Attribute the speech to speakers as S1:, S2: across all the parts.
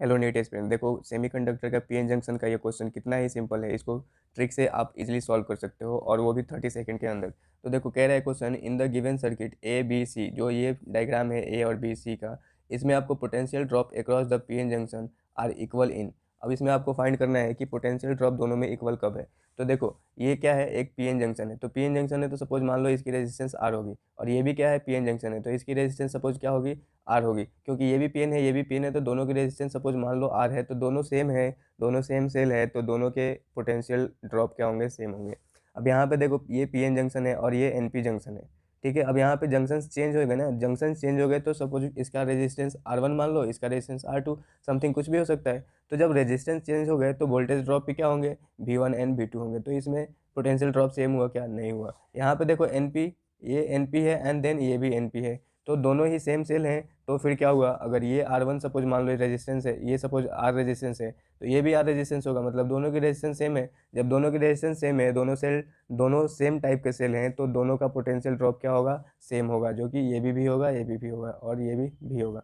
S1: Hello NEET student, देखो semiconductor का PN junction का ये क्वेश्चन कितना ही सिंपल है। इसको ट्रिक से आप इजीली सॉल्व कर सकते हो और वो भी 30 सेकंड के अंदर। तो देखो कह रहा है question, in the given circuit A B C, जो ये डायग्राम है ए और बी सी का, इसमें आपको potential drop across the PN junction are equal in. अब इसमें आपको फाइंड करना है कि पोटेंशियल ड्रॉप दोनों में इक्वल कब है। तो देखो ये क्या है, एक पीएन जंक्शन है, तो पीएन जंक्शन है तो सपोज मान लो इसकी रेजिस्टेंस आर होगी, और ये भी क्या है, पीएन जंक्शन है, तो इसकी रेजिस्टेंस सपोज क्या होगी, आर होगी। क्योंकि ये भी पीएन है ये भी पीएन है, तो दोनों की रेजिस्टेंस सपोज मान लो आर है, तो दोनों सेम है, दोनों सेम सेल है, तो दोनों के पोटेंशियल ड्रॉप क्या होंगे, सेम होंगे। अब यहाँ पे देखो ये पीएन जंक्शन है और ये एनपी जंक्शन है, ठीक है। अब यहाँ पे जंक्शन चेंज हो गए ना, जंक्शन चेंज हो गए, तो सपोज इसका रेजिस्टेंस R1 मान लो, इसका रेजिस्टेंस R2, समथिंग कुछ भी हो सकता है। तो जब रेजिस्टेंस चेंज हो गए तो वोल्टेज ड्रॉप भी क्या होंगे, V1 एंड V2 होंगे। तो इसमें पोटेंशियल ड्रॉप सेम हुआ क्या, नहीं हुआ। यहाँ पे देखो एनपी, ये एनपी है एंड देन ये भी एनपी है, तो दोनों ही सेम सेल हैं। तो फिर क्या हुआ, अगर ये R1 सपोज मान लो रेजिस्टेंस है, ये सपोज R रेजिस्टेंस है, तो ये भी R रेजिस्टेंस होगा, मतलब दोनों की रेजिस्टेंस सेम है। जब दोनों की रेजिस्टेंस सेम है, दोनों सेल दोनों सेम टाइप के सेल हैं, तो दोनों का पोटेंशियल ड्रॉप क्या होगा, सेम होगा, जो कि ये भी होगा, ये भी होगा और ये भी होगा।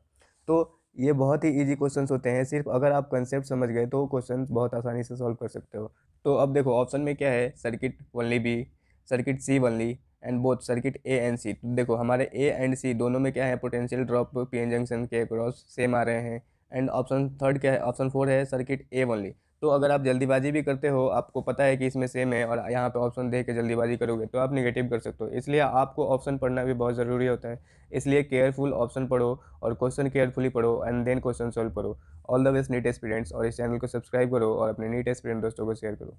S1: तो ये बहुत ही इजी क्वेश्चंस होते हैं, सिर्फ अगर आप कंसेप्ट समझ गए तो क्वेश्चन बहुत आसानी से सॉल्व कर सकते हो। तो अब देखो ऑप्शन में क्या है, circuit only B, circuit C only and both circuit A and C. तो देखो हमारे ए एंड सी दोनों में क्या है, पोटेंशियल ड्रॉप पीएन जंक्शन के अक्रॉस सेम आ रहे हैं। एंड ऑप्शन थर्ड क्या है, ऑप्शन फोर है सर्किट ए ओनली। तो अगर आप जल्दीबाजी भी करते हो, आपको पता है कि इसमें सेम है, और यहाँ पे ऑप्शन दे के जल्दीबाजी करोगे तो आप निगेटिव कर सकते हो। इसलिए आपको ऑप्शन पढ़ना भी बहुत ज़रूरी होता है। इसलिए केयरफुल ऑप्शन पढ़ो और क्वेश्चन केयरफुली पढ़ो एंड देन क्वेश्चन सॉल्व करो। All the best NEET students, और इस चैनल को सब्सक्राइब करो और अपने नीट स्टूडेंट दोस्तों को शेयर करो।